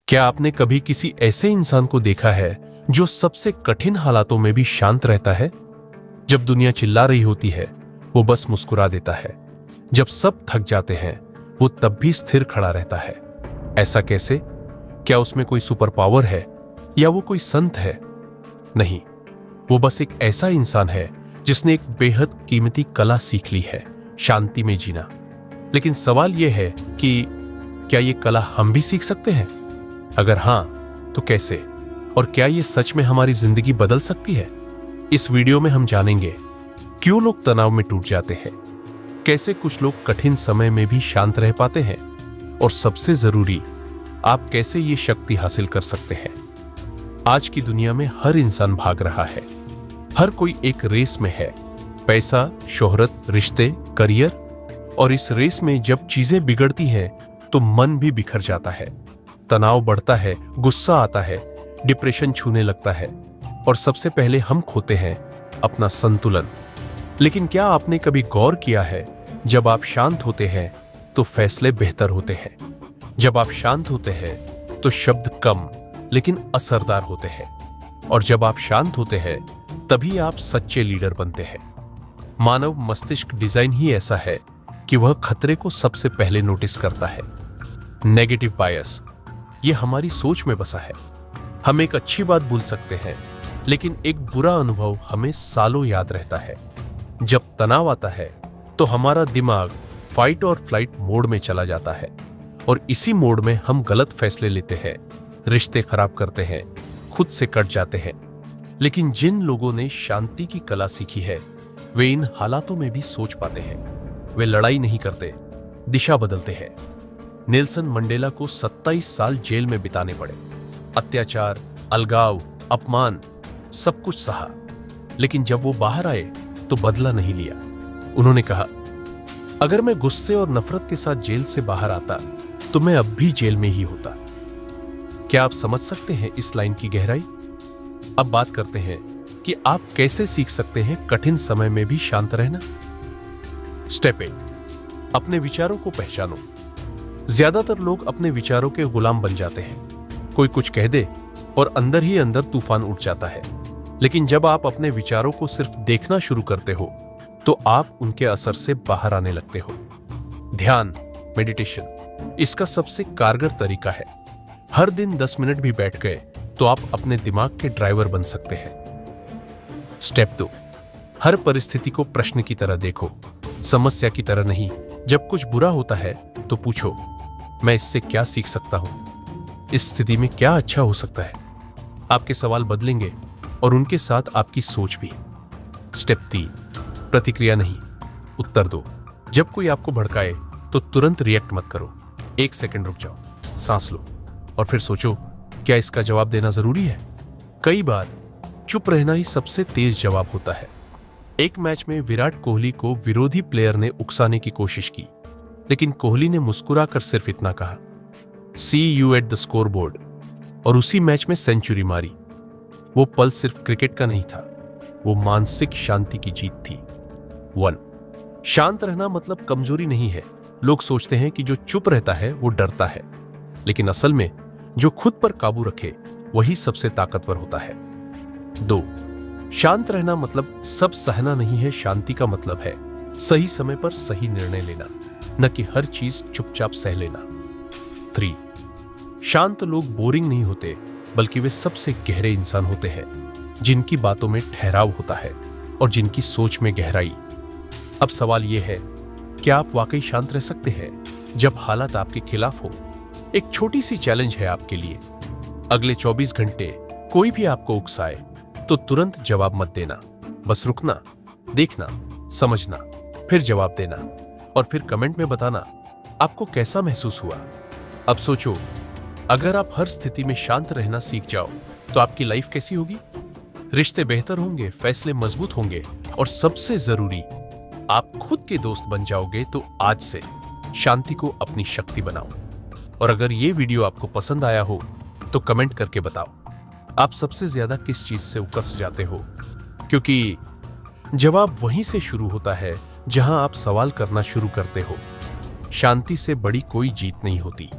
क्या आपने कभी किसी ऐसे इंसान को देखा है जो सबसे कठिन हालातों में भी शांत रहता है? जब दुनिया चिल्ला रही होती है वो बस मुस्कुरा देता है। जब सब थक जाते हैं वो तब भी स्थिर खड़ा रहता है। ऐसा कैसे? क्या उसमें कोई सुपर पावर है या वो कोई संत है? नहीं, वो बस एक ऐसा इंसान है जिसने एक बेहद कीमती कला सीख ली है, शांति में जीना। लेकिन सवाल यह है कि क्या ये कला हम भी सीख सकते हैं? अगर हां, तो कैसे? और क्या ये सच में हमारी जिंदगी बदल सकती है? इस वीडियो में हम जानेंगे क्यों लोग तनाव में टूट जाते हैं, कैसे कुछ लोग कठिन समय में भी शांत रह पाते हैं, और सबसे जरूरी, आप कैसे ये शक्ति हासिल कर सकते हैं। आज की दुनिया में हर इंसान भाग रहा है, हर कोई एक रेस में है। पैसा, शोहरत, रिश्ते, करियर। और इस रेस में जब चीजें बिगड़ती हैं तो मन भी बिखर जाता है, तनाव बढ़ता है, गुस्सा आता है, डिप्रेशन छूने लगता है और सबसे पहले हम खोते हैं अपना संतुलन। लेकिन क्या आपने कभी गौर किया है, जब आप शांत होते हैं तो फैसले बेहतर होते हैं। जब आप शांत होते हैं तो शब्द कम लेकिन असरदार होते हैं। और जब आप शांत होते हैं तभी आप सच्चे लीडर बनते हैं। मानव मस्तिष्क डिजाइन ही ऐसा है कि वह खतरे को सबसे पहले नोटिस करता है। नेगेटिव बायस, यह हमारी सोच में बसा है। हम एक अच्छी बात भूल सकते हैं, लेकिन एक बुरा अनुभव हमें सालों याद रहता है। जब तनाव आता है तो हमारा दिमाग फाइट और फ्लाइट मोड में चला जाता है और इसी मोड में हम गलत फैसले लेते हैं, रिश्ते खराब करते हैं, खुद से कट जाते हैं। लेकिन जिन लोगों ने शांति की कला सीखी है वे इन हालातों में भी सोच पाते हैं। वे लड़ाई नहीं करते, दिशा बदलते हैं। नेल्सन मंडेला को 27 साल जेल में बिताने पड़े। अत्याचार, अलगाव, अपमान, सब कुछ सहा। लेकिन जब वो बाहर आए तो बदला नहीं लिया। उन्होंने कहा, अगर मैं गुस्से और नफरत के साथ जेल से बाहर आता तो मैं अब भी जेल में ही होता। क्या आप समझ सकते हैं इस लाइन की गहराई? अब बात करते हैं कि आप कैसे सीख सकते हैं कठिन समय में भी शांत रहना। स्टेप 1, अपने विचारों को पहचानो। ज्यादातर लोग अपने विचारों के गुलाम बन जाते हैं। कोई कुछ कह दे और अंदर ही अंदर तूफान उठ जाता है। लेकिन जब आप अपने विचारों को सिर्फ देखना शुरू करते हो तो आप उनके असर से बाहर आने लगते हो। ध्यान, मेडिटेशन इसका सबसे कारगर तरीका है। हर दिन 10 मिनट भी बैठ गए तो आप अपने दिमाग के ड्राइवर बन सकते हैं। स्टेप 2, हर परिस्थिति को प्रश्न की तरह देखो, समस्या की तरह नहीं। जब कुछ बुरा होता है तो पूछो, मैं इससे क्या सीख सकता हूं? इस स्थिति में क्या अच्छा हो सकता है? आपके सवाल बदलेंगे और उनके साथ आपकी सोच भी। स्टेप 3, प्रतिक्रिया नहीं, उत्तर दो। जब कोई आपको भड़काए तो तुरंत रिएक्ट मत करो। 1 सेकंड रुक जाओ, सांस लो और फिर सोचो, क्या इसका जवाब देना जरूरी है? कई बार चुप रहना ही सबसे तेज जवाब होता है। एक मैच में विराट कोहली को विरोधी प्लेयर ने उकसाने की कोशिश की, लेकिन कोहली ने मुस्कुराकर सिर्फ इतना कहा, सी you at the score board, और उसी मैच में सेंचुरी मारी। वो पल सिर्फ क्रिकेट का नहीं था, वो मानसिक शांति की जीत थी। 1, शांत रहना मतलब कमजोरी नहीं है। लोग सोचते हैं कि जो चुप रहता है वो डरता है, लेकिन असल में जो खुद पर काबू रखे वही सबसे ताकतवर होता है। 2, शांत रहना मतलब सब सहना नहीं है। शांति का मतलब है सही समय पर सही निर्णय लेना, न कि हर चीज चुपचाप सह लेना। 3, शांत लोग बोरिंग नहीं होते, बल्कि वे सबसे गहरे इंसान होते हैं, जिनकी बातों में ठहराव होता है और जिनकी सोच में गहराई। अब सवाल यह है, क्या आप वाकई शांत रह सकते हैं जब हालात आपके खिलाफ हो? एक छोटी सी चैलेंज है आपके लिए। अगले 24 घंटे कोई भी आपको उकसाए तो तुरंत जवाब मत देना। बस रुकना, देखना, समझना, फिर जवाब देना और फिर कमेंट में बताना आपको कैसा महसूस हुआ। अब सोचो, अगर आप हर स्थिति में शांत रहना सीख जाओ तो आपकी लाइफ कैसी होगी? रिश्ते बेहतर होंगे, फैसले मजबूत होंगे और सबसे जरूरी, आप खुद के दोस्त बन जाओगे। तो आज से शांति को अपनी शक्ति बनाओ। और अगर ये वीडियो आपको पसंद आया हो तो कमेंट करके बताओ, आप सबसे ज्यादा किस चीज से उकस जाते हो? क्योंकि जवाब वहीं से शुरू होता है जहां आप सवाल करना शुरू करते हो। शांति से बड़ी कोई जीत नहीं होती।